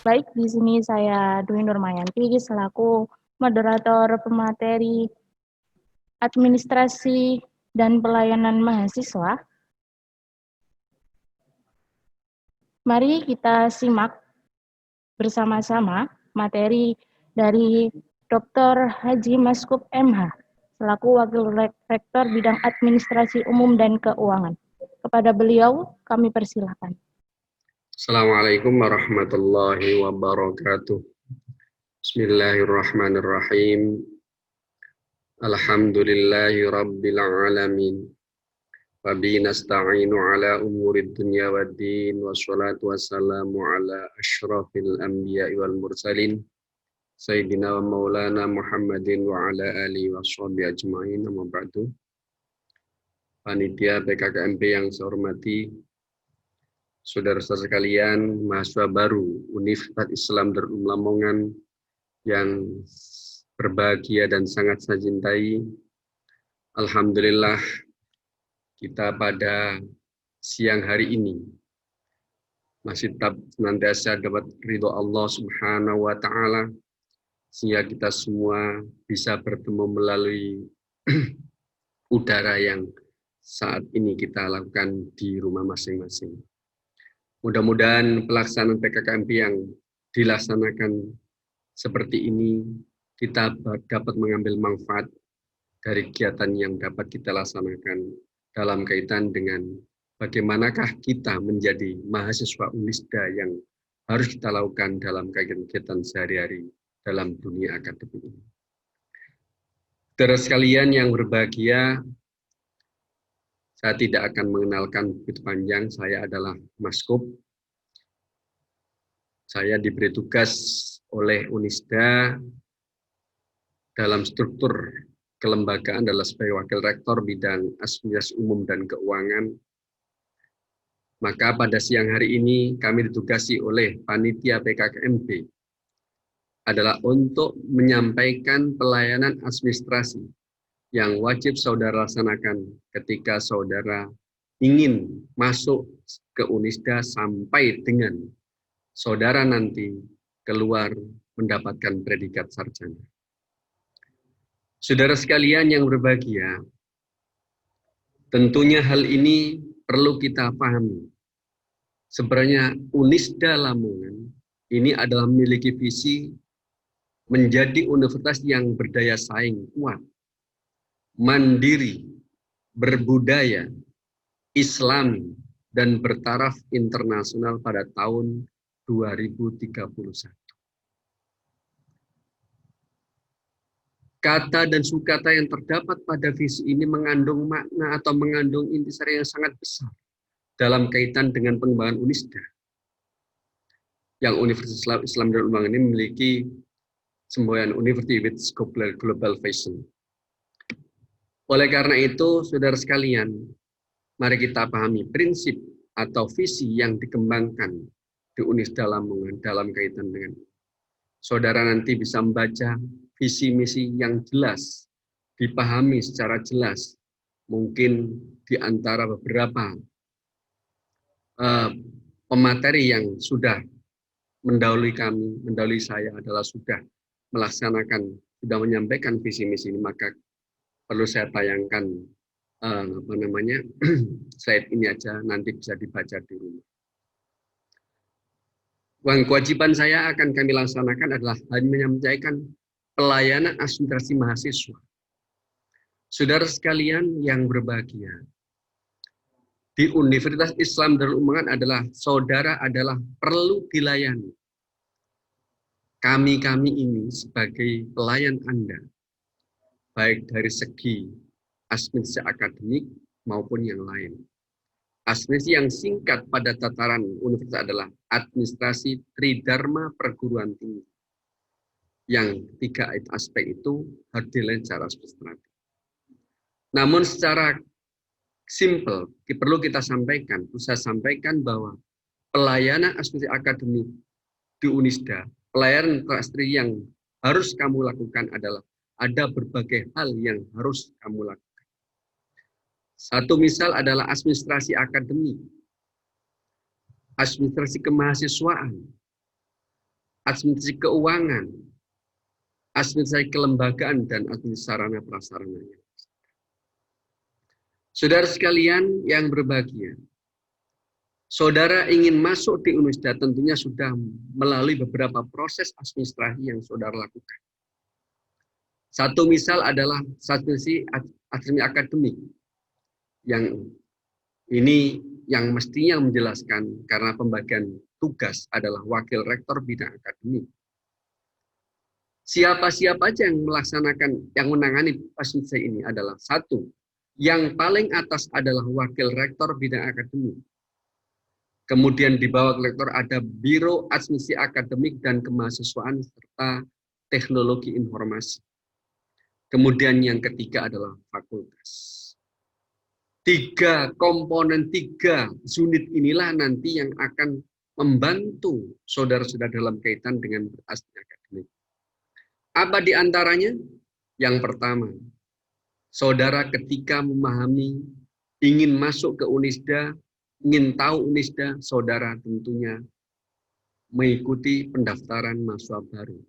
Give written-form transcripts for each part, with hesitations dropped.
Baik, di sini saya Dwi Nurmayanti selaku moderator pemateri administrasi dan pelayanan mahasiswa. Mari kita simak bersama-sama materi dari Dr. Haji Maskup MH selaku Wakil Rektor Bidang Administrasi Umum dan Keuangan. Kepada beliau kami persilahkan. Assalamualaikum warahmatullahi wabarakatuh. Bismillahirrahmanirrahim. Alhamdulillahi rabbil alamin. Wa bihi nasta'inu ala umurid dunya waddin. Wassalatu wassalamu ala asyrafil anbiya'i wal mursalin. Sayyidina wa maulana Muhammadin wa ala alihi wa sahbihi ajma'in. Amma ba'du. Panitia PKKMP yang saya hormati, saudara-saudara sekalian, mahasiswa baru Universitas Islam Darul Lamongan yang berbahagia dan sangat saya cintai. Alhamdulillah, kita pada siang hari ini masih tetap senantiasa dapat ridho Allah Subhanahu wa Ta'ala, sehingga kita semua bisa bertemu melalui udara yang saat ini kita lakukan di rumah masing-masing. Mudah-mudahan pelaksanaan PKKMP yang dilaksanakan seperti ini, kita dapat mengambil manfaat dari kegiatan yang dapat kita laksanakan dalam kaitan dengan bagaimanakah kita menjadi mahasiswa Unisda yang harus kita lakukan dalam kegiatan sehari-hari dalam dunia akademik ini. Saudara sekalian yang berbahagia, saya tidak akan mengenalkan begitu panjang. Saya adalah Maskup. Saya diberi tugas oleh Unisda dalam struktur kelembagaan adalah sebagai Wakil Rektor Bidang Administrasi Umum dan Keuangan. Maka pada siang hari ini kami ditugasi oleh Panitia PKKMP adalah untuk menyampaikan pelayanan administrasi yang wajib saudara laksanakan ketika saudara ingin masuk ke Unisda sampai dengan saudara nanti keluar mendapatkan predikat sarjana. Saudara sekalian yang berbahagia, tentunya hal ini perlu kita pahami. Sebenarnya Unisda Lamongan ini adalah memiliki visi menjadi universitas yang berdaya saing kuat, mandiri, berbudaya, Islami, dan bertaraf internasional pada tahun 2031. Kata dan sukata yang terdapat pada visi ini mengandung makna atau mengandung intisari yang sangat besar dalam kaitan dengan pengembangan Unisda. Yang Universitas Islam Darul Lamongan ini memiliki semboyan University with Global Vision. Oleh karena itu, saudara sekalian, mari kita pahami prinsip atau visi yang dikembangkan di Unisda Lamongan dalam kaitan dengan saudara nanti bisa membaca visi misi yang jelas, dipahami secara jelas. Mungkin di antara beberapa pemateri yang sudah mendahului kami, mendahului saya adalah sudah melaksanakan, sudah menyampaikan visi misi ini, maka perlu saya tayangkan slide ini aja, nanti bisa dibaca di rumah. Kewajiban saya akan kami laksanakan adalah hanya menyampaikan pelayanan administrasi mahasiswa. Saudara sekalian yang berbahagia, di Universitas Islam Darul Lamongan adalah saudara adalah perlu dilayani. Kami ini sebagai pelayan Anda, baik dari segi administrasi akademik maupun yang lain. Administrasi yang singkat pada tataran universitas adalah administrasi Tridharma perguruan tinggi. Yang tiga aspek itu harus dilayani secara sistematis. Namun secara simple perlu kita sampaikan, saya sampaikan bahwa pelayanan administrasi akademik di Unisda, pelayanan administrasi yang harus kamu lakukan adalah ada berbagai hal yang harus kamu lakukan. Satu misal adalah administrasi akademik, administrasi kemahasiswaan, administrasi keuangan, administrasi kelembagaan, dan administrasi sarana prasarananya. Saudara sekalian yang berbahagia, saudara ingin masuk di Unisda tentunya sudah melalui beberapa proses administrasi yang saudara lakukan. Satu misal adalah administrasi akademik, yang ini yang mestinya menjelaskan karena pembagian tugas adalah wakil rektor bidang akademik. Siapa-siapa aja yang melaksanakan, yang menangani administrasi ini adalah satu, yang paling atas adalah wakil rektor bidang akademik. Kemudian di bawah rektor ada Biro Administrasi Akademik dan Kemahasiswaan serta Teknologi Informasi. Kemudian yang ketiga adalah fakultas. Tiga komponen, tiga unit inilah nanti yang akan membantu saudara-saudara dalam kaitan dengan administrasi akademik. Apa di antaranya? Yang pertama, saudara ketika memahami, ingin masuk ke Unisda, ingin tahu Unisda, saudara tentunya mengikuti pendaftaran mahasiswa baru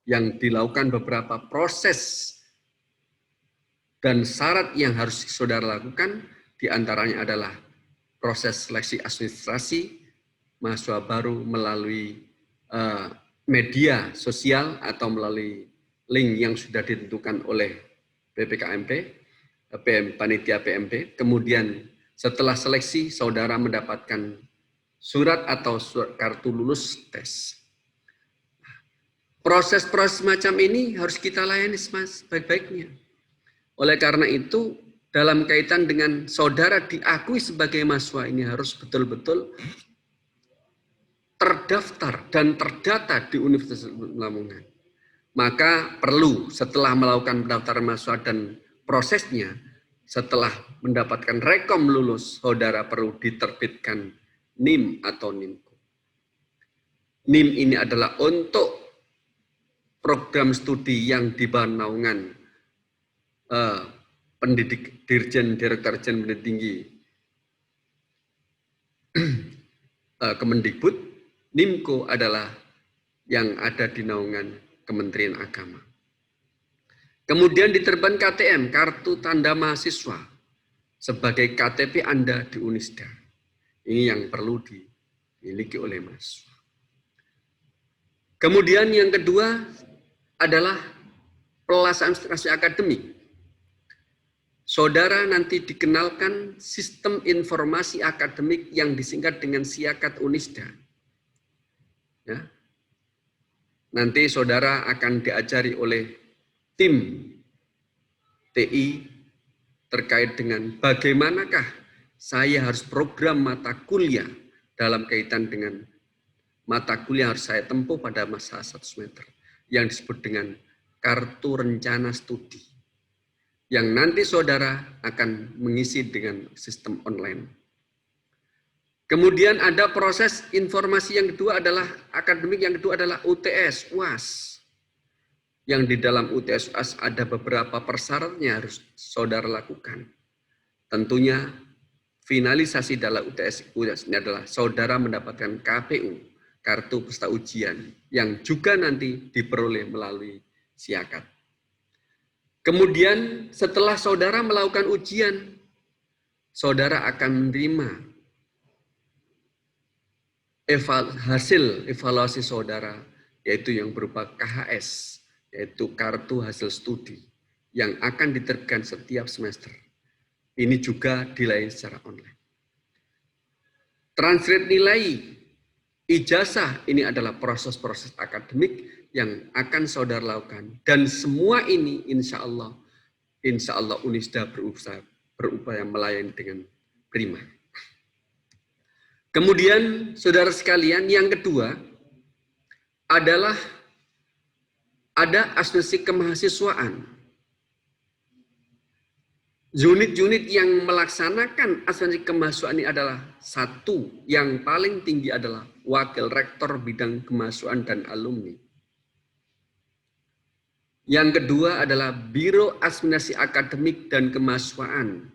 yang dilakukan beberapa proses dan syarat yang harus saudara lakukan, diantaranya adalah proses seleksi administrasi mahasiswa baru melalui media sosial atau melalui link yang sudah ditentukan oleh BPKMP, panitia PMP. Kemudian setelah seleksi, saudara mendapatkan surat atau surat kartu lulus tes. Proses-proses macam ini harus kita layani sebaik-baiknya. Oleh karena itu, dalam kaitan dengan saudara diakui sebagai mahasiswa ini harus betul-betul terdaftar dan terdata di Universitas Lamongan. Maka perlu setelah melakukan pendaftaran mahasiswa dan prosesnya, setelah mendapatkan rekom lulus, saudara perlu diterbitkan NIM atau NIMKO. NIM ini adalah untuk program studi yang di bawah naungan pendidik Dirjen Direktur Jenderal Pendidikan Tinggi Kemendikbud. NIMKO adalah yang ada di naungan Kementerian Agama. Kemudian diterbitkan KTM, kartu tanda mahasiswa, sebagai KTP Anda di Unisda. Ini yang perlu dimiliki oleh mahasiswa. Kemudian yang kedua adalah pelaksanaan administrasi akademik. Saudara nanti dikenalkan sistem informasi akademik yang disingkat dengan Siakat Unisda. Ya. Nanti saudara akan diajari oleh tim TI terkait dengan bagaimanakah saya harus program mata kuliah dalam kaitan dengan mata kuliah harus saya tempuh pada masa 1 semester yang disebut dengan kartu rencana studi, yang nanti saudara akan mengisi dengan sistem online. Kemudian ada proses informasi yang kedua adalah akademik, yang kedua adalah UTS, UAS. Yang di dalam UTS, UAS ada beberapa persyaratannya harus saudara lakukan. Tentunya finalisasi dalam UTS, UAS ini adalah saudara mendapatkan KPU, kartu peserta ujian, yang juga nanti diperoleh melalui Siakat. Kemudian setelah saudara melakukan ujian, saudara akan menerima hasil evaluasi saudara, yaitu yang berupa KHS, yaitu kartu hasil studi, yang akan diterbitkan setiap semester. Ini juga dilayani secara online. Transkrip nilai, ijazah, ini adalah proses-proses akademik yang akan saudara lakukan. Dan semua ini insya Allah Unisda berupaya melayani dengan prima. Kemudian saudara sekalian, yang kedua adalah ada administrasi kemahasiswaan. Unit-unit yang melaksanakan administrasi kemahasiswaan ini adalah satu, yang paling tinggi adalah wakil rektor bidang kemahasiswaan dan alumni. Yang kedua adalah Biro Administrasi Akademik dan Kemahasiswaan.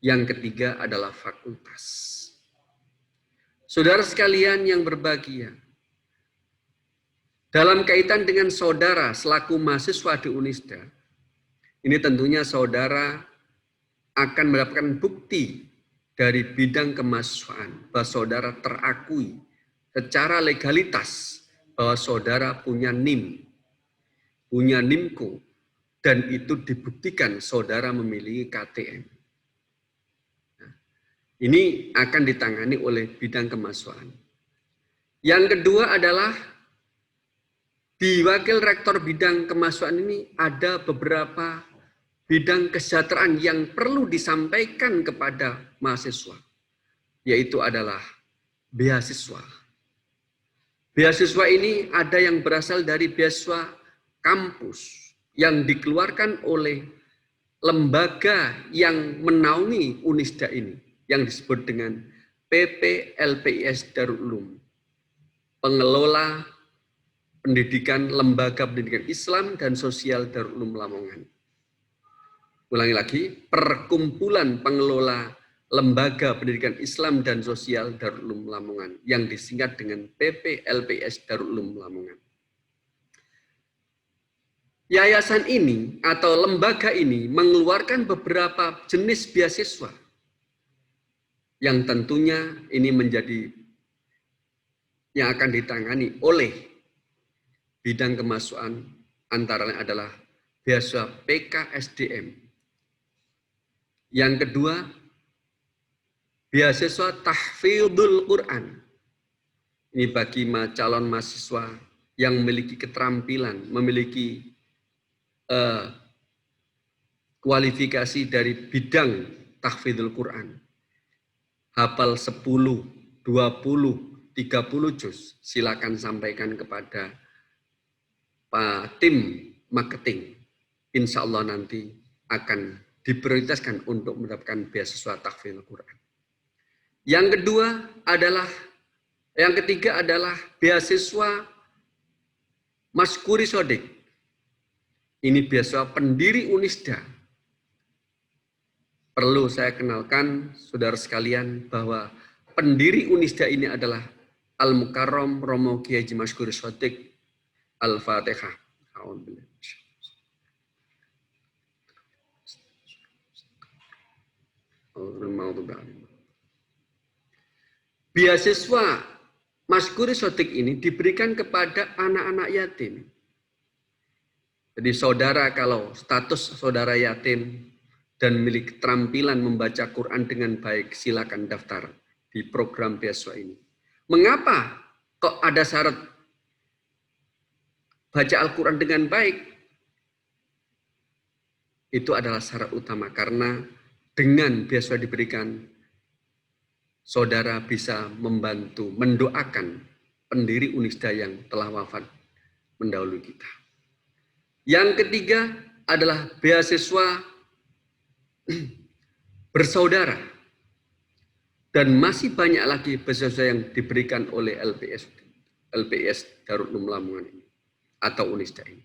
Yang ketiga adalah fakultas. Saudara sekalian yang berbahagia, Dalam kaitan dengan saudara selaku mahasiswa di Unisda, ini tentunya saudara akan mendapatkan bukti dari bidang kemahasiswaan bahwa saudara terakui secara legalitas bahwa saudara punya NIM, punya NIMKO, dan itu dibuktikan saudara memiliki KTM. Nah, ini akan ditangani oleh bidang kemahasiswaan. Yang kedua adalah di wakil rektor bidang kemahasiswaan ini ada beberapa bidang kesejahteraan yang perlu disampaikan kepada mahasiswa, yaitu adalah beasiswa. Beasiswa ini ada yang berasal dari beasiswa kampus yang dikeluarkan oleh lembaga yang menaungi Unisda ini, yang disebut dengan PPLPIS Darul Ulum, pengelola pendidikan lembaga pendidikan Islam dan sosial Darul Ulum Lamongan. Ulangi lagi, perkumpulan pengelola lembaga pendidikan Islam dan sosial Darul Ulum Lamongan, yang disingkat dengan PPLPIS Darul Ulum Lamongan. Yayasan ini atau lembaga ini mengeluarkan beberapa jenis beasiswa yang tentunya ini menjadi yang akan ditangani oleh bidang kemahasiswaan, antara lain adalah beasiswa PKSDM. Yang kedua, beasiswa tahfidul Quran. Ini bagi calon mahasiswa yang memiliki keterampilan, memiliki kualifikasi dari bidang tahfidul Quran. Hafal 10, 20, 30 juz, silakan sampaikan kepada Pak tim marketing. Insya Allah nanti akan diprioritaskan untuk mendapatkan beasiswa tahfidul Quran. Yang ketiga adalah beasiswa Maskuri Sodik. Ini beasiswa pendiri Unisda. Perlu saya kenalkan, saudara sekalian, bahwa pendiri Unisda ini adalah Al-Mukarram Romo Kiai Haji Maskuri Sodik. Al-Fatihah. Beasiswa Maskuri Sodik ini diberikan kepada anak-anak yatim. Jadi saudara kalau status saudara yatim dan memiliki keterampilan membaca Quran dengan baik, silakan daftar di program beasiswa ini. Mengapa kok ada syarat baca Al-Quran dengan baik? Itu adalah syarat utama, karena dengan beasiswa diberikan, saudara bisa membantu, mendoakan pendiri Unisda yang telah wafat mendahului kita. Yang ketiga adalah beasiswa bersaudara. Dan masih banyak lagi beasiswa yang diberikan oleh LPS Darul Ulum Lamongan ini atau Unisda ini.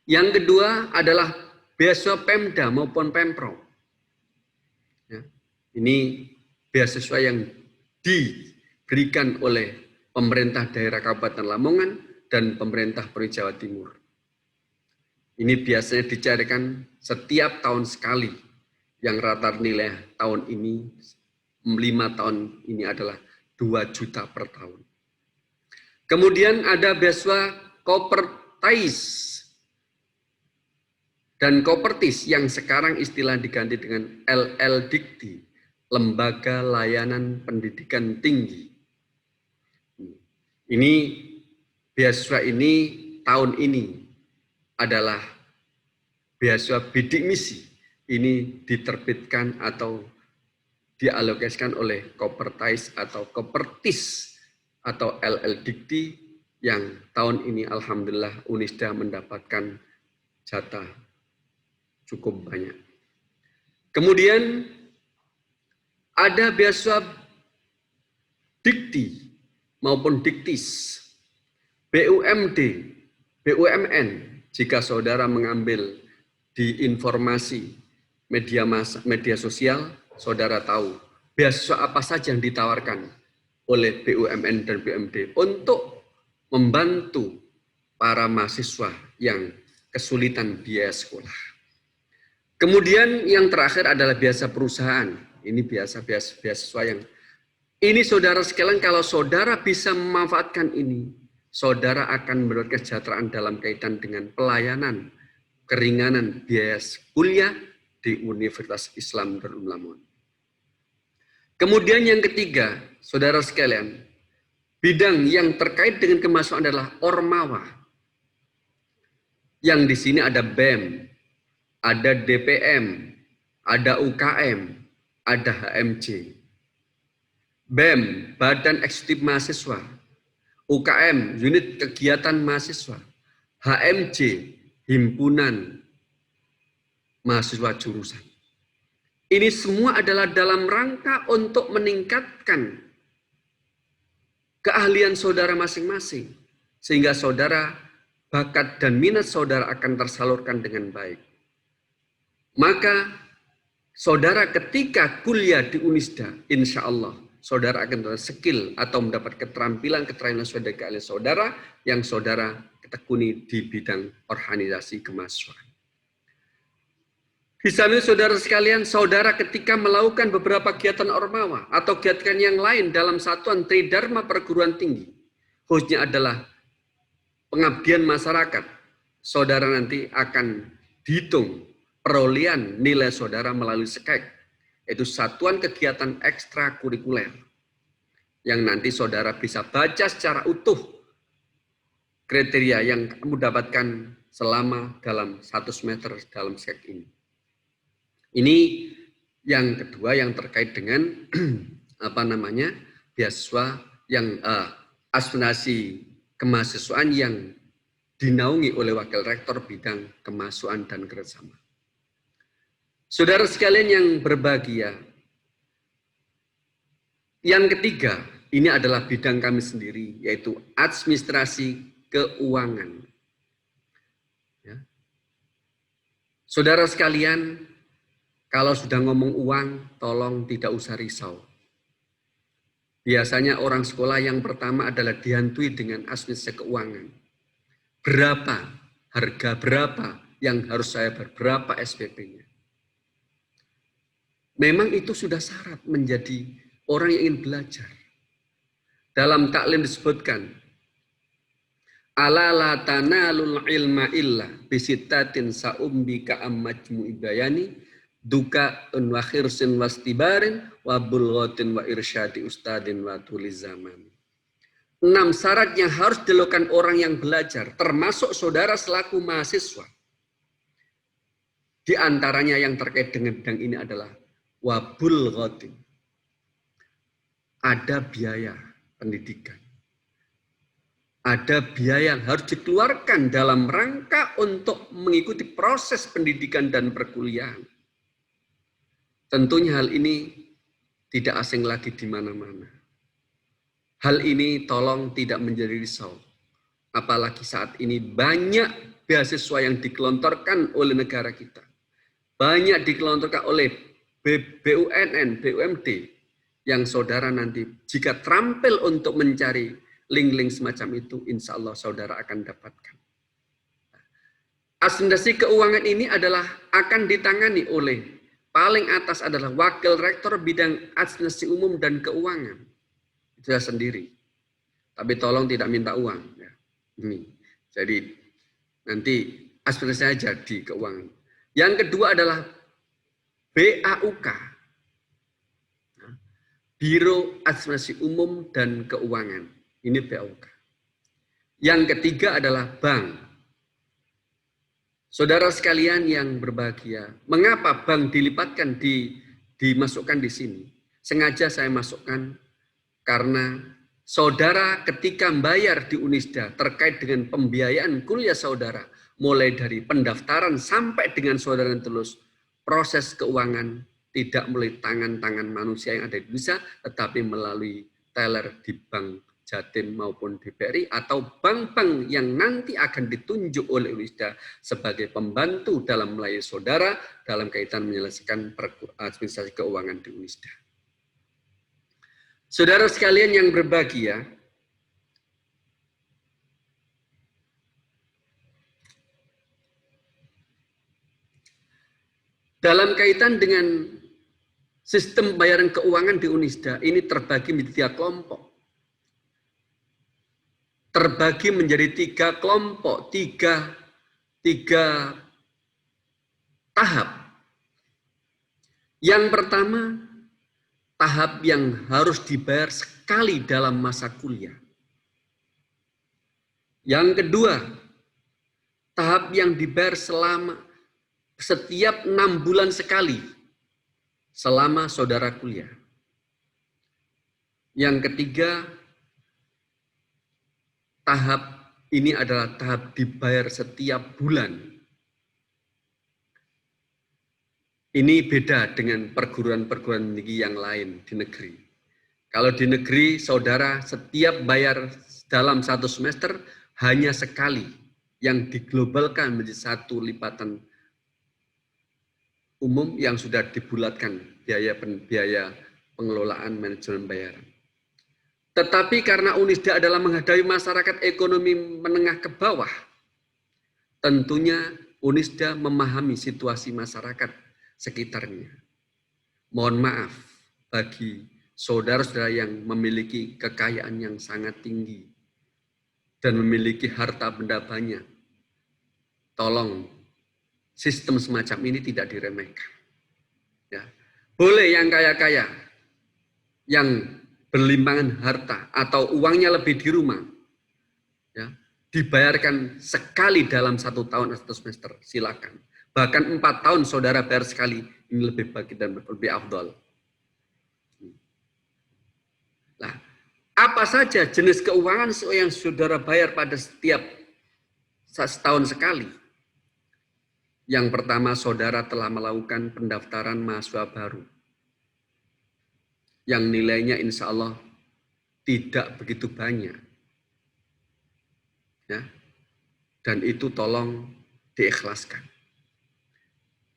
Yang kedua adalah beasiswa Pemda maupun Pemprov. Ya, ini beasiswa yang diberikan oleh pemerintah daerah Kabupaten Lamongan dan pemerintah Provinsi Jawa Timur. Ini biasanya dicarikan setiap tahun sekali, yang rata nilai tahun ini 5 tahun ini adalah 2 juta per tahun. Kemudian ada beasiswa Kopertais dan Kopertis yang sekarang istilah diganti dengan LL-Dikti, Lembaga Layanan Pendidikan Tinggi. Ini beasiswa ini tahun ini adalah beasiswa bidik misi. Ini diterbitkan atau dialokasikan oleh Kopertais atau Kopertis atau LL-Dikti yang tahun ini alhamdulillah Unisda mendapatkan jatah cukup banyak. Kemudian ada beasiswa Dikti maupun Diktis, BUMD, BUMN. Jika saudara mengambil di informasi media sosial, saudara tahu beasiswa apa saja yang ditawarkan oleh BUMN dan BUMD untuk membantu para mahasiswa yang kesulitan biaya sekolah. Kemudian yang terakhir adalah biasa perusahaan. Ini beasiswa yang ini saudara sekalian, kalau saudara bisa memanfaatkan ini, saudara akan mendapatkan kesejahteraan dalam kaitan dengan pelayanan, keringanan biaya kuliah di Universitas Islam Darul Ulama. Kemudian yang ketiga, saudara sekalian, bidang yang terkait dengan kemahasiswaan adalah ormawa. Yang di sini ada BEM, ada DPM, ada UKM, ada HMC. BEM, Badan Eksekutif Mahasiswa, UKM, Unit Kegiatan Mahasiswa, HMC, Himpunan Mahasiswa Jurusan. Ini semua adalah dalam rangka untuk meningkatkan keahlian saudara masing-masing, sehingga saudara, bakat dan minat saudara akan tersalurkan dengan baik. Maka saudara ketika kuliah di Unisda, insya Allah saudara akan mendapat skill atau mendapat keterampilan sesuai dengan keahlian saudara yang saudara tekuni di bidang organisasi kemahasiswaan. Di samping saudara sekalian, saudara ketika melakukan beberapa kegiatan ormawa atau kegiatan yang lain dalam satuan Tridharma perguruan tinggi, khususnya adalah pengabdian masyarakat, saudara nanti akan dihitung perolehan nilai saudara melalui SKEK, yaitu satuan kegiatan ekstrakurikuler, yang nanti saudara bisa baca secara utuh kriteria yang kamu dapatkan selama dalam 1 semester dalam SKEK ini. Ini yang kedua yang terkait dengan beasiswa yang aspirasi kemahasiswaan yang dinaungi oleh Wakil Rektor bidang kemahasiswaan dan kerjasama. Saudara sekalian yang berbahagia, yang ketiga, ini adalah bidang kami sendiri, yaitu administrasi keuangan. Ya. Saudara sekalian, kalau sudah ngomong uang, tolong tidak usah risau. Biasanya orang sekolah yang pertama adalah dihantui dengan administrasi keuangan. Berapa, harga berapa yang harus saya bayar, berapa SPP-nya. Memang itu sudah syarat menjadi orang yang ingin belajar. Dalam taklim disebutkan, ala la tanalul ilma illa bisittatin sa'umbika ammajmu ibayani duka wa khirsin wastibarin wa bulghatin wa irsyadi ustadin wa tuliz zaman. 6 syarat yang harus dilakukan orang yang belajar, termasuk saudara selaku mahasiswa. Di antaranya yang terkait dengan bidang ini adalah wabul ghatin. Ada biaya pendidikan. Ada biaya yang harus dikeluarkan dalam rangka untuk mengikuti proses pendidikan dan perkuliahan. Tentunya hal ini tidak asing lagi di mana-mana. Hal ini tolong tidak menjadi risau. Apalagi saat ini banyak beasiswa yang digelontorkan oleh negara kita. Banyak digelontorkan oleh BUMN, BUMD, yang saudara nanti jika terampil untuk mencari link-link semacam itu, insya Allah saudara akan dapatkan. Administrasi keuangan ini akan ditangani oleh paling atas adalah Wakil Rektor bidang administrasi umum dan keuangan. Itu sendiri. Tapi tolong tidak minta uang. Ya. Ini. Jadi nanti administrasi saja di keuangan. Yang kedua adalah BAUK, Biro Administrasi Umum dan Keuangan. Ini BAUK. Yang ketiga adalah bank. Saudara sekalian yang berbahagia, mengapa bank dilipatkan dimasukkan di sini? Sengaja saya masukkan karena saudara ketika membayar di Unisda terkait dengan pembiayaan kuliah saudara, mulai dari pendaftaran sampai dengan saudara tulus, proses keuangan tidak melalui tangan-tangan manusia yang ada di Indonesia, tetapi melalui teller di Bank Jatim maupun di BRI atau bank-bank yang nanti akan ditunjuk oleh Unisda sebagai pembantu dalam melayani saudara dalam kaitan menyelesaikan administrasi keuangan di Unisda. Saudara sekalian yang berbahagia, Dalam kaitan dengan sistem pembayaran keuangan di Unisda, ini terbagi menjadi 3 kelompok. Terbagi menjadi 3 kelompok, tiga tahap. Yang pertama, tahap yang harus dibayar sekali dalam masa kuliah. Yang kedua, tahap yang dibayar selama setiap 6 bulan sekali selama saudara kuliah. Yang ketiga, tahap ini adalah tahap dibayar setiap bulan. Ini beda dengan perguruan-perguruan tinggi yang lain di negeri. Kalau di negeri, saudara setiap bayar dalam 1 semester hanya sekali, yang diglobalkan menjadi 1 lipatan umum yang sudah dibulatkan biaya pengelolaan manajemen bayaran. Tetapi karena Unisda adalah menghadapi masyarakat ekonomi menengah ke bawah, tentunya Unisda memahami situasi masyarakat sekitarnya. Mohon maaf bagi saudara-saudara yang memiliki kekayaan yang sangat tinggi dan memiliki harta benda banyak. Tolong sistem semacam ini tidak diremehkan. Ya. Boleh yang kaya-kaya, yang berlimpangan harta atau uangnya lebih di rumah, ya, dibayarkan sekali dalam 1 tahun atau semester, silakan. Bahkan 4 tahun saudara bayar sekali, ini lebih baik dan lebih afdal. Nah, apa saja jenis keuangan yang saudara bayar pada setiap setahun sekali? Yang pertama, saudara telah melakukan pendaftaran mahasiswa baru yang nilainya insya Allah tidak begitu banyak. Ya. Dan itu tolong diikhlaskan.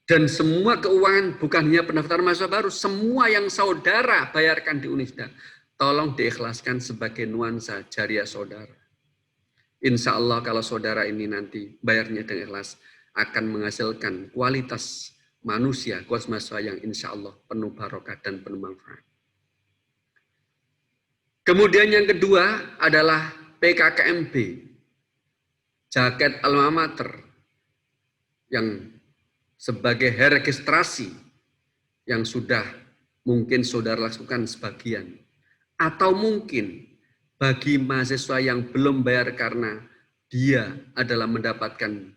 Dan semua keuangan, bukan hanya pendaftaran mahasiswa baru, semua yang saudara bayarkan di Unisda, tolong diikhlaskan sebagai nuansa jariah saudara. Insya Allah kalau saudara ini nanti bayarnya dengan ikhlas, akan menghasilkan kualitas manusia, kualitas mahasiswa yang insya Allah penuh barokah dan penuh manfaat. Kemudian yang kedua adalah PKKMB, jaket alma mater, yang sebagai registrasi yang sudah mungkin saudara lakukan sebagian. Atau mungkin bagi mahasiswa yang belum bayar karena dia adalah mendapatkan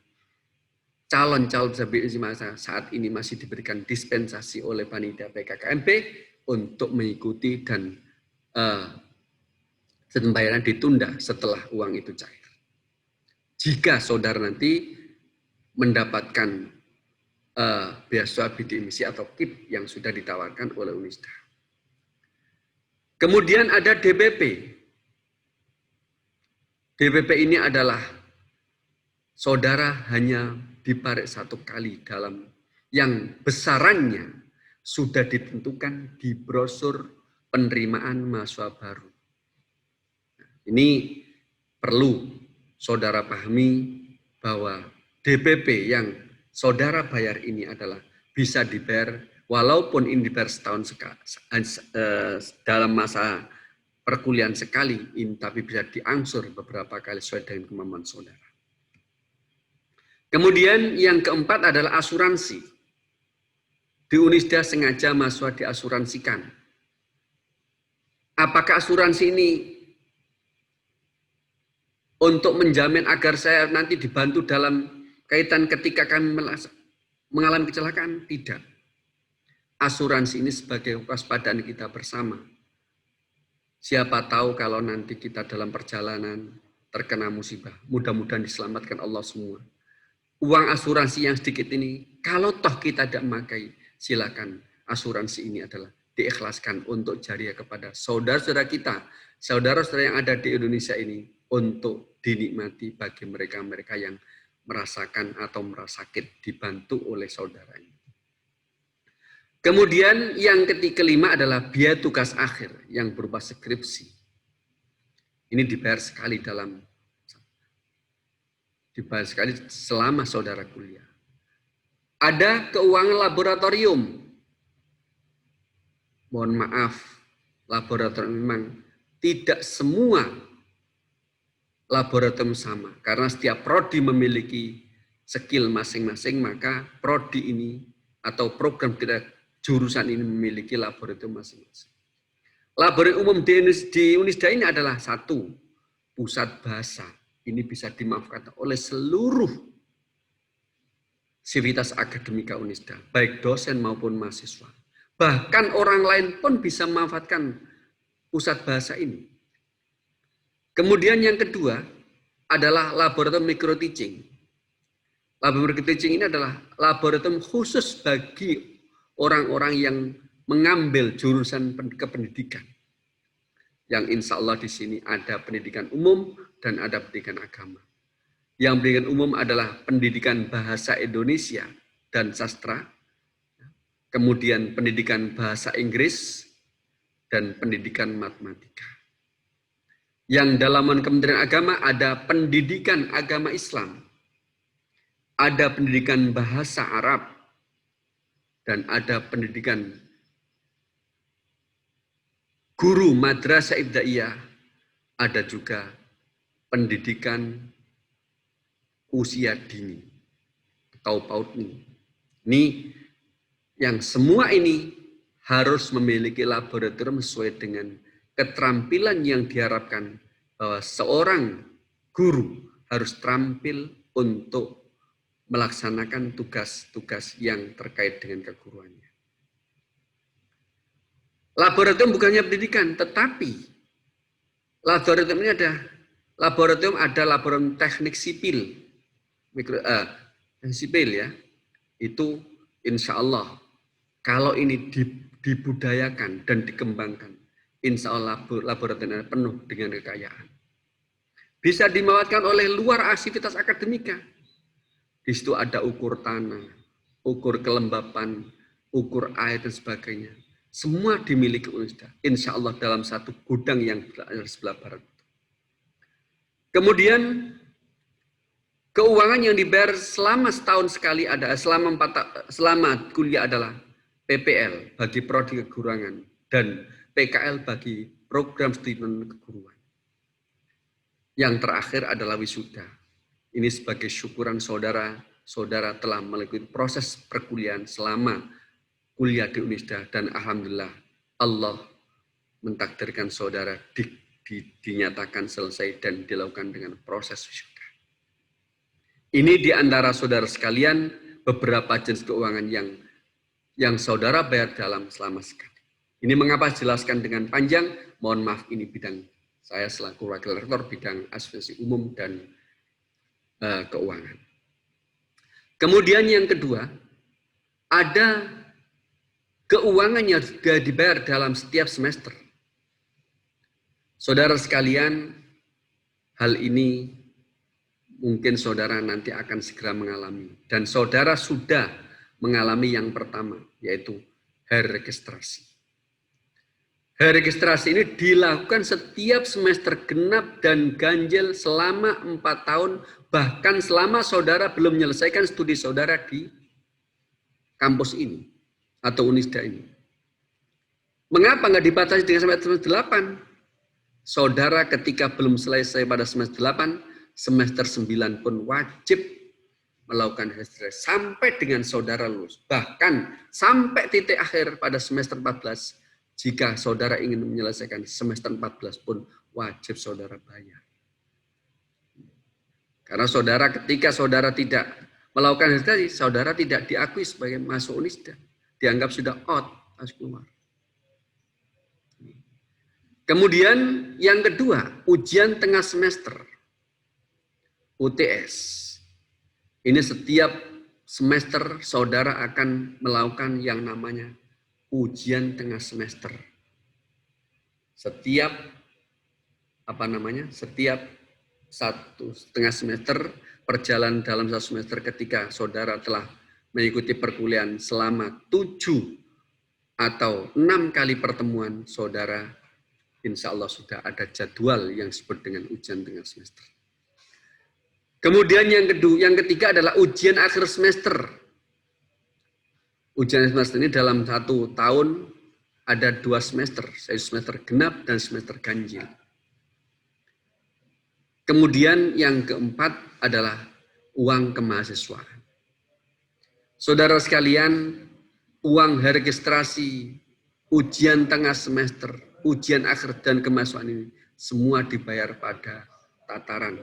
calon-calon masa saat ini masih diberikan dispensasi oleh panitia PKKMB untuk mengikuti dan pembayaran ditunda setelah uang itu cair. Jika saudara nanti mendapatkan beasiswa bidik misi atau KIP yang sudah ditawarkan oleh Unisda. Kemudian ada DPP. DPP ini adalah saudara hanya diparik 1 kali dalam yang besarannya sudah ditentukan di brosur penerimaan mahasiswa baru. Ini perlu saudara pahami bahwa DPP yang saudara bayar ini adalah bisa dibayar walaupun ini dibayar setahun dalam masa perkuliahan sekali, ini tapi bisa diangsur beberapa kali sesuai dengan kemampuan saudara. Kemudian yang keempat adalah asuransi. Di Unisda sengaja mahasiswa diasuransikan. Apakah asuransi ini untuk menjamin agar saya nanti dibantu dalam kaitan ketika kami mengalami kecelakaan? Tidak. Asuransi ini sebagai kewaspadaan kita bersama. Siapa tahu kalau nanti kita dalam perjalanan terkena musibah. Mudah-mudahan diselamatkan Allah semua. Uang asuransi yang sedikit ini, kalau toh kita tidak memakai, silakan asuransi ini adalah diikhlaskan untuk jariah kepada saudara-saudara kita, saudara-saudara yang ada di Indonesia ini, untuk dinikmati bagi mereka-mereka yang merasakan atau merasa sakit dibantu oleh saudaranya. Kemudian yang kelima adalah biaya tugas akhir yang berupa skripsi. Ini dibayar sekali selama saudara kuliah. Ada keuangan laboratorium. Mohon maaf, laboratorium memang tidak semua laboratorium sama. Karena setiap prodi memiliki skill masing-masing, maka prodi ini atau program tidak jurusan ini memiliki laboratorium masing-masing. Laboratorium umum di Unisda ini adalah satu, pusat bahasa. Ini bisa dimanfaatkan oleh seluruh sivitas akademika Unisda, baik dosen maupun mahasiswa. Bahkan orang lain pun bisa memanfaatkan pusat bahasa ini. Kemudian yang kedua adalah laboratorium micro teaching. Laboratorium micro teaching ini adalah laboratorium khusus bagi orang-orang yang mengambil jurusan kependidikan. Yang insya Allah di sini ada pendidikan umum dan ada pendidikan agama. Yang pendidikan umum adalah pendidikan bahasa Indonesia dan sastra, kemudian pendidikan bahasa Inggris, dan pendidikan matematika. Yang dalam Kementerian Agama ada pendidikan agama Islam, ada pendidikan bahasa Arab, dan ada pendidikan guru madrasah ibtidaiyah, ada juga pendidikan usia dini atau PAUD ini. Ini yang semua ini harus memiliki laboratorium sesuai dengan keterampilan yang diharapkan bahwa seorang guru harus terampil untuk melaksanakan tugas-tugas yang terkait dengan keguruannya. Laboratorium bukannya pendidikan, tetapi laboratorium ini ada laboratorium teknik sipil, sipil ya, itu insya Allah kalau ini dibudayakan dan dikembangkan, insya Allah laboratorium penuh dengan kekayaan. Bisa dimanfaatkan oleh luar aktivitas akademika. Di situ ada ukur tanah, ukur kelembapan, ukur air dan sebagainya. Semua dimiliki Unisda. Insya Allah dalam satu gudang yang ada di sebelah barat. Kemudian keuangan yang dibayar selama setahun sekali ada, selama kuliah adalah PPL bagi prodi keguruan dan PKL bagi program studi keguruan. Yang terakhir adalah wisuda. Ini sebagai syukuran saudara telah melalui proses perkuliahan selama kuliah di Unisda dan alhamdulillah Allah mentakdirkan saudara dinyatakan selesai dan dilakukan dengan proses wisuda. Ini di antara saudara sekalian beberapa jenis keuangan yang saudara bayar selama sekali. Ini mengapa jelaskan dengan panjang, mohon maaf ini bidang saya selaku wakil rektor bidang administrasi umum dan keuangan. Kemudian yang kedua, ada keuangan yang juga dibayar dalam setiap semester. Saudara sekalian, hal ini mungkin saudara nanti akan segera mengalami. Dan saudara sudah mengalami yang pertama, yaitu hari registrasi. Hari registrasi ini dilakukan setiap semester genap dan ganjil selama 4 tahun, bahkan selama saudara belum menyelesaikan studi saudara di kampus ini atau Unisda ini. Mengapa nggak dibatasi dengan semester 8? Saudara ketika belum selesai pada semester 8, semester 9 pun wajib melakukan registrasi sampai dengan saudara lulus. Bahkan sampai titik akhir pada semester 14, jika saudara ingin menyelesaikan semester 14 pun wajib saudara bayar. Karena saudara ketika saudara tidak melakukan registrasi, saudara tidak diakui sebagai masuk Unisda. Dianggap sudah out, harus keluar. Kemudian yang kedua, ujian tengah semester. UTS. Ini setiap semester saudara akan melakukan yang namanya ujian tengah semester. Setiap satu setengah semester, perjalanan dalam satu semester ketika saudara telah mengikuti perkuliahan selama 7 atau 6 kali pertemuan, saudara insya Allah sudah ada jadwal yang disebut dengan ujian tengah semester. Kemudian yang ketiga adalah ujian akhir semester. Ujian semester ini dalam 1 tahun ada 2 semester, semester genap dan semester ganjil. Kemudian yang keempat adalah uang kemahasiswaan. Saudara sekalian, uang registrasi, ujian tengah semester, ujian akhir dan kemahasiswaan ini semua dibayar pada tataran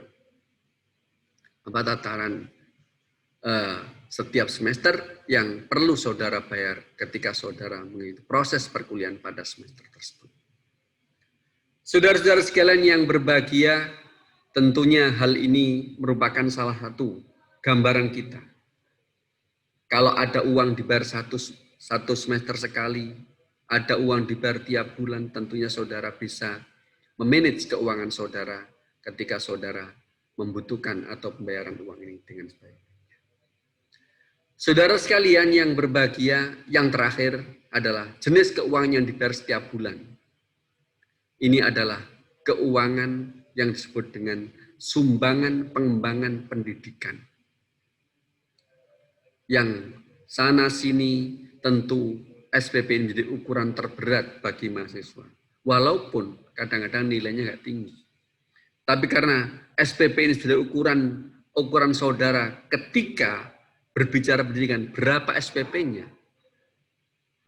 setiap semester yang perlu saudara bayar ketika saudara mengikuti proses perkuliahan pada semester tersebut. Saudara-saudara sekalian yang berbahagia, tentunya hal ini merupakan salah satu gambaran kita. Kalau ada uang dibayar satu semester sekali, ada uang dibayar tiap bulan, tentunya saudara bisa memanage keuangan saudara ketika saudara membutuhkan atau pembayaran uang ini dengan baik. Saudara sekalian yang berbahagia, yang terakhir adalah jenis keuangan yang dibayar setiap bulan. Ini adalah keuangan yang disebut dengan sumbangan pengembangan pendidikan. Yang sana sini tentu SPP ini menjadi ukuran terberat bagi mahasiswa. Walaupun kadang-kadang nilainya nggak tinggi. Tapi karena SPP ini sudah ukuran saudara ketika berbicara pendidikan, berapa SPP-nya?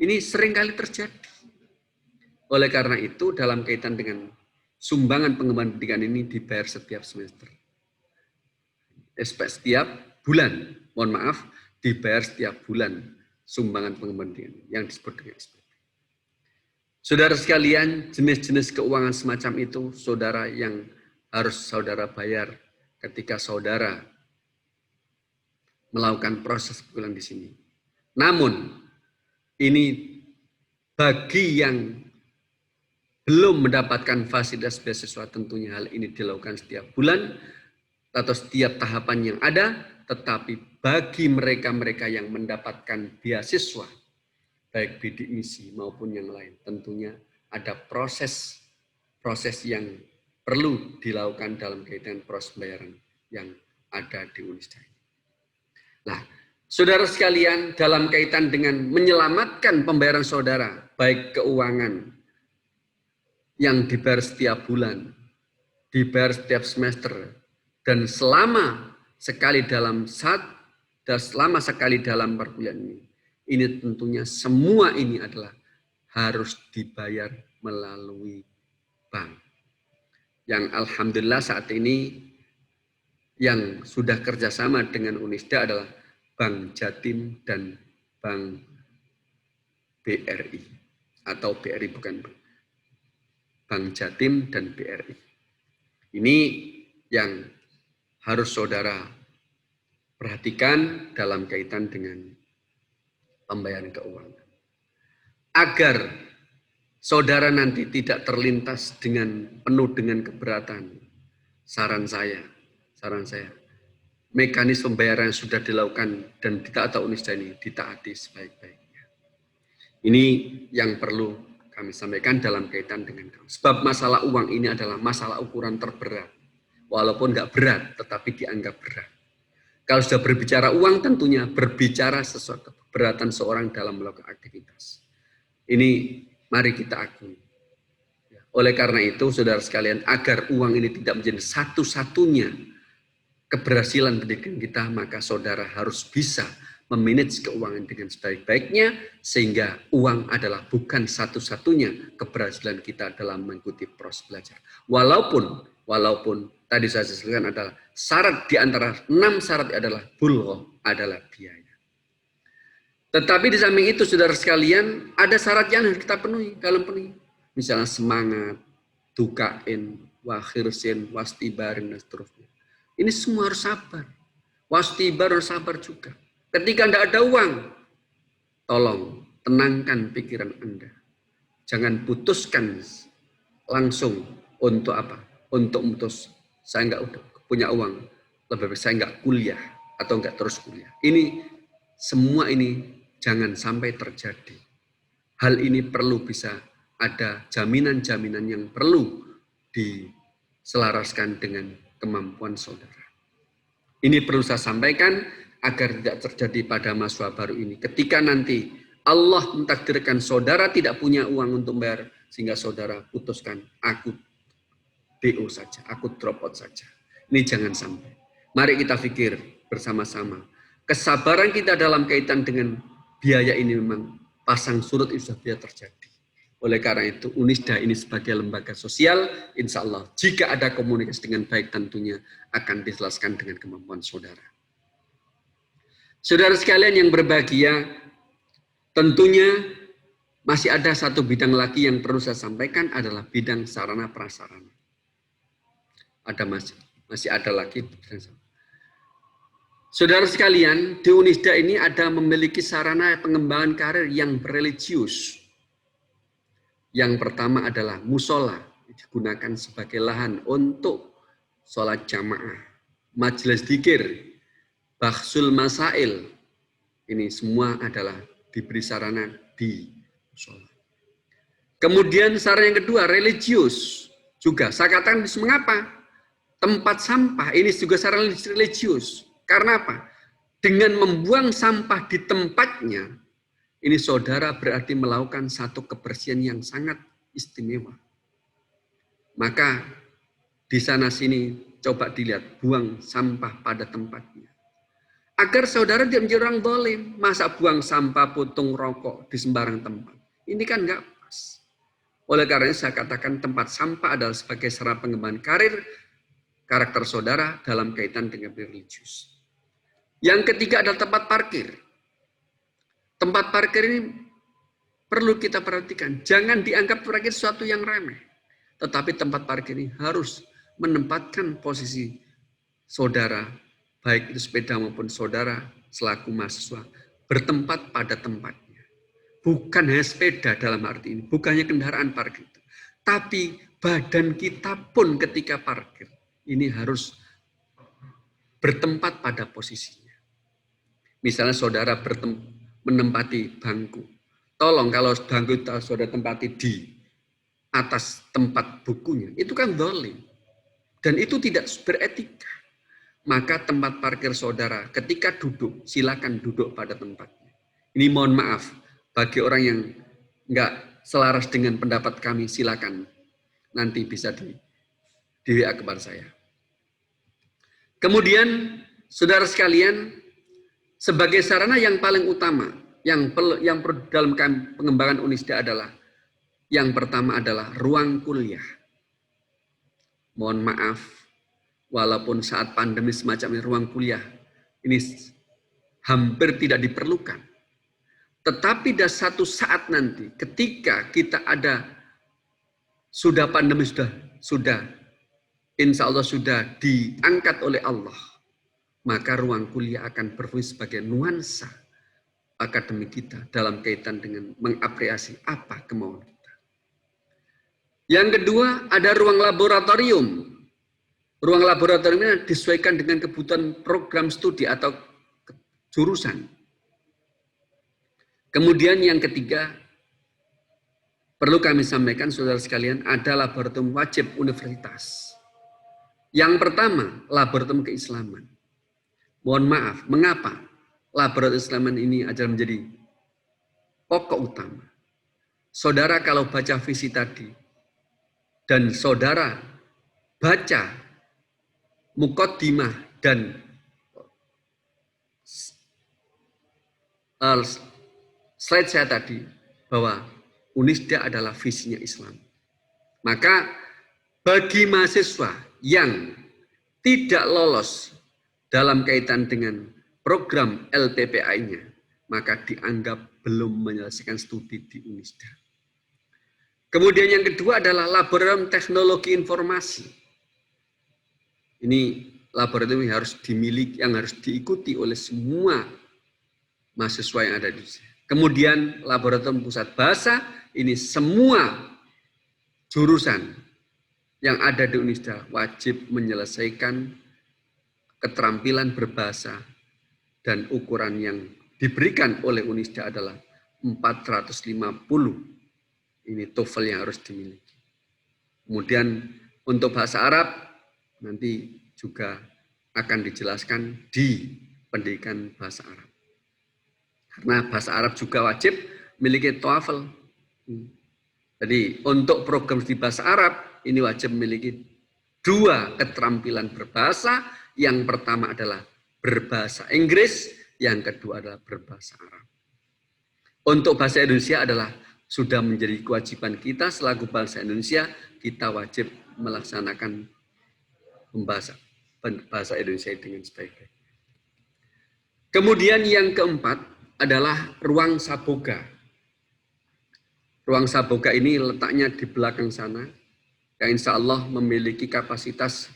Ini seringkali terjadi. Oleh karena itu, dalam kaitan dengan sumbangan pengembangan pendidikan ini dibayar setiap semester. Setiap bulan, mohon maaf, dibayar setiap bulan sumbangan pengembangan pendidikan yang disebut dengan SPP. Saudara sekalian, jenis-jenis keuangan semacam itu, saudara yang harus saudara bayar ketika saudara melakukan proses perkuliahan di sini. Namun, ini bagi yang belum mendapatkan fasilitas beasiswa, tentunya hal ini dilakukan setiap bulan atau setiap tahapan yang ada, tetapi bagi mereka-mereka yang mendapatkan beasiswa, baik bidik misi maupun yang lain, tentunya ada proses yang perlu dilakukan dalam kaitan proses pembayaran yang ada di Unisda. Nah, saudara sekalian, dalam kaitan dengan menyelamatkan pembayaran saudara, baik keuangan yang dibayar setiap bulan, dibayar setiap semester, dan selama sekali dalam perkuliahan ini tentunya semua ini adalah harus dibayar melalui bank. Yang alhamdulillah saat ini yang sudah kerjasama dengan Unisda adalah Bank Jatim dan Bank BRI. Atau BRI bukan Bank Jatim dan BRI. Ini yang harus saudara perhatikan dalam kaitan dengan pembayaran keuangan. Agar saudara nanti tidak terlintas penuh dengan keberatan, saran saya, mekanisme pembayaran yang sudah dilakukan dan ditaati Unisda ini ditaati sebaik-baiknya. Ini yang perlu kami sampaikan dalam kaitan dengan sebab masalah uang ini adalah masalah ukuran terberat. Walaupun nggak berat, tetapi dianggap berat. Kalau sudah berbicara uang, tentunya berbicara sesuatu keberatan seorang dalam melakukan aktivitas. Ini mari kita akui. Oleh karena itu, saudara sekalian, agar uang ini tidak menjadi satu-satunya keberhasilan pendidikan kita, maka saudara harus bisa memanage keuangan dengan sebaik-baiknya, sehingga uang adalah bukan satu-satunya keberhasilan kita dalam mengikuti proses belajar. Walaupun tadi saya jelaskan adalah syarat di antara 6 syarat adalah bulghah, adalah biaya. Tetapi di samping itu, saudara sekalian, ada syarat yang harus kita penuhi dalam penuhi. Misalnya semangat, dukain, wakhirsin, wastibarin, dan seterusnya. Ini semua harus sabar. Wastibar harus sabar juga. Ketika tidak ada uang, tolong tenangkan pikiran Anda. Jangan putuskan langsung untuk apa? Untuk memutus, saya nggak punya uang, lebih baik saya nggak kuliah atau nggak terus kuliah. Ini semua ini jangan sampai terjadi. Hal ini perlu bisa ada jaminan-jaminan yang perlu diselaraskan dengan kemampuan saudara. Ini perlu saya sampaikan agar tidak terjadi pada mahasiswa baru ini. Ketika nanti Allah mentakdirkan saudara tidak punya uang untuk bayar, sehingga saudara putuskan, aku DO saja, aku drop out saja. Ini jangan sampai. Mari kita pikir bersama-sama. Kesabaran kita dalam kaitan dengan biaya ini memang pasang surut itu sudah terjadi. Oleh karena itu, Unisda ini sebagai lembaga sosial, insya Allah, jika ada komunikasi dengan baik tentunya akan dijelaskan dengan kemampuan saudara. Saudara sekalian yang berbahagia, tentunya masih ada satu bidang lagi yang perlu saya sampaikan adalah bidang sarana prasarana. Masih ada lagi. Saudara sekalian, di Unisda ini ada memiliki sarana pengembangan karir yang religius. Yang pertama adalah musola, digunakan sebagai lahan untuk sholat jamaah, majelis dzikir, bahsul masail, ini semua adalah diberi sarana di musola. Kemudian sarana yang kedua, religius. Juga, saya katakan mengapa? Tempat sampah, ini juga sarana religius. Karena apa? Dengan membuang sampah di tempatnya, ini saudara berarti melakukan satu kebersihan yang sangat istimewa. Maka di sana sini coba dilihat, buang sampah pada tempatnya. Agar saudara tidak menjadi orang zalim. Masa buang sampah, putung rokok di sembarang tempat. Ini kan enggak pas. Oleh karena itu saya katakan tempat sampah adalah sebagai sarana pengembangan karakter saudara dalam kaitan dengan religius. Yang ketiga adalah tempat parkir. Tempat parkir ini perlu kita perhatikan. Jangan dianggap parkir sesuatu yang remeh. Tetapi tempat parkir ini harus menempatkan posisi saudara, baik itu sepeda maupun saudara selaku mahasiswa, bertempat pada tempatnya. Bukan hanya sepeda dalam arti ini, bukannya kendaraan parkir itu. Tapi badan kita pun ketika parkir, ini harus bertempat pada posisinya. Misalnya saudara menempati bangku. Tolong kalau bangku saudara tempati di atas tempat bukunya, itu kan zalim. Dan itu tidak beretika. Maka tempat parkir saudara ketika duduk, silakan duduk pada tempatnya. Ini mohon maaf, bagi orang yang enggak selaras dengan pendapat kami, silakan nanti bisa di WA kepada saya. Kemudian, saudara sekalian, sebagai sarana yang paling utama, yang perlu dalam pengembangan Unisda adalah, yang pertama adalah ruang kuliah. Mohon maaf, walaupun saat pandemi semacam ini ruang kuliah ini hampir tidak diperlukan. Tetapi ada satu saat nanti ketika kita sudah pandemi sudah insya Allah sudah diangkat oleh Allah, maka ruang kuliah akan berfungsi sebagai nuansa akademik kita dalam kaitan dengan mengapresiasi apa kemauan kita. Yang kedua ada ruang laboratorium. Ruang laboratorium ini disesuaikan dengan kebutuhan program studi atau jurusan. Kemudian yang ketiga, perlu kami sampaikan saudara sekalian, ada laboratorium wajib universitas. Yang pertama, laboratorium keislaman. Mohon maaf, mengapa laboratorium keislaman ini adalah menjadi pokok utama? Saudara kalau baca visi tadi, dan saudara baca muqaddimah dan slide saya tadi bahwa Unisda adalah visinya Islam. Maka bagi mahasiswa yang tidak lolos dalam kaitan dengan program LPPI-nya, maka dianggap belum menyelesaikan studi di Unisda. Kemudian yang kedua adalah laboratorium teknologi informasi. Ini laboratorium yang harus dimiliki, yang harus diikuti oleh semua mahasiswa yang ada di sini. Kemudian laboratorium pusat bahasa, ini semua jurusan yang ada di Unisda wajib menyelesaikan keterampilan berbahasa dan ukuran yang diberikan oleh Unisda adalah 450. Ini TOEFL yang harus dimiliki. Kemudian untuk bahasa Arab nanti juga akan dijelaskan di pendidikan bahasa Arab. Karena bahasa Arab juga wajib memiliki TOEFL. Jadi untuk program di bahasa Arab ini wajib memiliki 2 keterampilan berbahasa. Yang pertama adalah berbahasa Inggris, yang kedua adalah berbahasa Arab. Untuk bahasa Indonesia adalah sudah menjadi kewajiban kita selaku bangsa Indonesia, kita wajib melaksanakan bahasa Indonesia dengan sebaik-baik. Kemudian yang keempat adalah ruang saboga. Ruang saboga ini letaknya di belakang sana, yang insya Allah memiliki kapasitas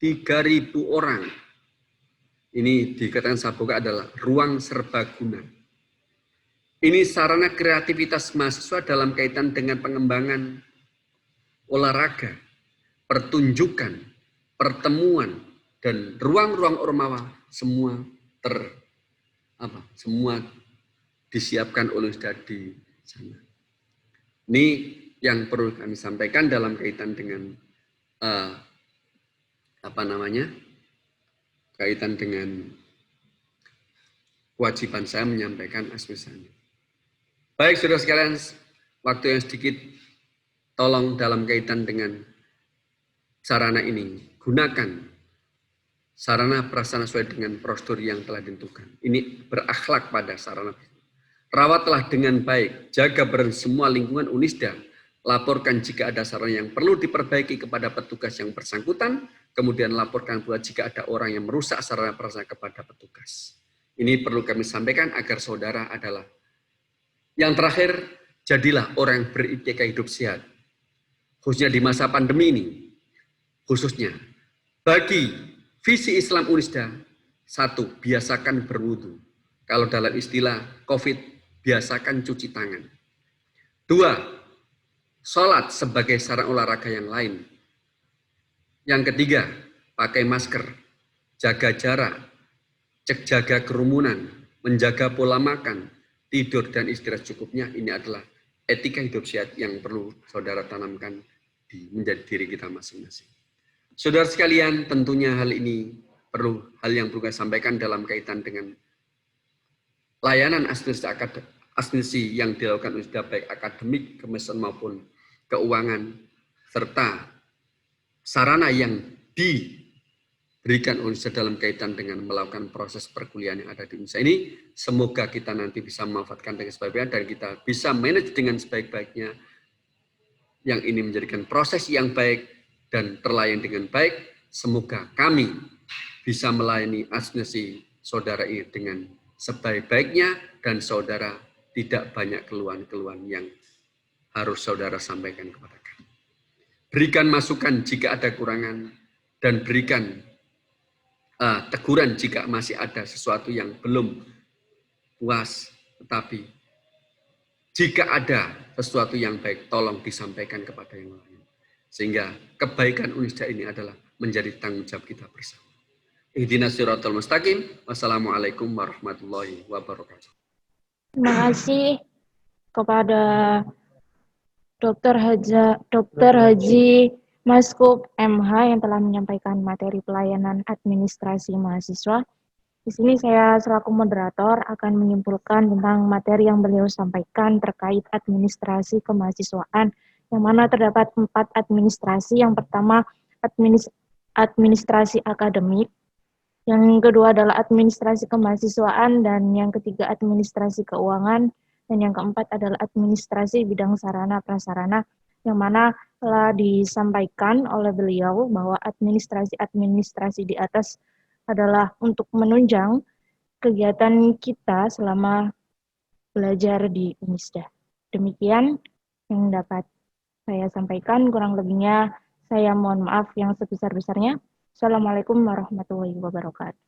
3.000 orang. Ini dikatakan saboga adalah ruang serbaguna. Ini sarana kreativitas mahasiswa dalam kaitan dengan pengembangan olahraga, pertunjukan, pertemuan, dan ruang-ruang ormawa semua semua disiapkan oleh Ustaz di sana. Ini yang perlu kami sampaikan dalam kaitan dengan kaitan dengan kewajiban saya menyampaikan aspirasi. Baik, saudara sekalian, waktu yang sedikit, tolong dalam kaitan dengan sarana ini, gunakan sarana prasarana sesuai dengan prosedur yang telah ditentukan. Ini berakhlak pada sarana. Rawatlah dengan baik, jaga semua lingkungan Unisda, laporkan jika ada sarana yang perlu diperbaiki kepada petugas yang bersangkutan, kemudian laporkan pula jika ada orang yang merusak sarana prasarana kepada petugas. Ini perlu kami sampaikan agar saudara adalah yang terakhir, jadilah orang yang beretika hidup sehat. Khususnya di masa pandemi ini, khususnya bagi visi Islam Unisda, 1, biasakan berwudu. Kalau dalam istilah COVID, biasakan cuci tangan. 2, sholat sebagai sarana olahraga yang lain. Yang ketiga, pakai masker, jaga jarak, jaga kerumunan, menjaga pola makan, tidur dan istirahat cukupnya. Ini adalah etika hidup sehat yang perlu saudara tanamkan menjadi diri kita masing-masing. Saudara sekalian, tentunya hal ini hal yang perlu saya sampaikan dalam kaitan dengan layanan asistensi yang dilakukan oleh baik akademik, kemasan maupun keuangan, serta sarana yang diberikan oleh dalam kaitan dengan melakukan proses perkuliahan yang ada di Indonesia ini. Semoga kita nanti bisa memanfaatkan dengan sebaik-baiknya dan kita bisa manage dengan sebaik-baiknya. Yang ini menjadikan proses yang baik dan terlayani dengan baik. Semoga kami bisa melayani asistensi saudara ini dengan sebaik-baiknya dan saudara tidak banyak keluhan-keluhan yang harus saudara sampaikan kepada kami. Berikan masukan jika ada kurangan dan berikan teguran jika masih ada sesuatu yang belum puas, tetapi jika ada sesuatu yang baik, tolong disampaikan kepada yang lain. Sehingga kebaikan Unisda ini adalah menjadi tanggung jawab kita bersama. Ihdinas siratal mustaqim. Wassalamualaikum warahmatullahi wabarakatuh. Terima kasih kepada Dr. Haji Maskup MH yang telah menyampaikan materi pelayanan administrasi mahasiswa. Di sini saya selaku moderator akan menyimpulkan tentang materi yang beliau sampaikan terkait administrasi kemahasiswaan, yang mana terdapat 4 administrasi. Yang pertama administrasi akademik, yang kedua adalah administrasi kemahasiswaan, dan yang ketiga administrasi keuangan, dan yang keempat adalah administrasi bidang sarana prasarana, yang mana telah disampaikan oleh beliau bahwa administrasi di atas adalah untuk menunjang kegiatan kita selama belajar di Unisda. Demikian yang dapat saya sampaikan, kurang lebihnya saya mohon maaf yang sebesar-besarnya. Assalamualaikum warahmatullahi wabarakatuh.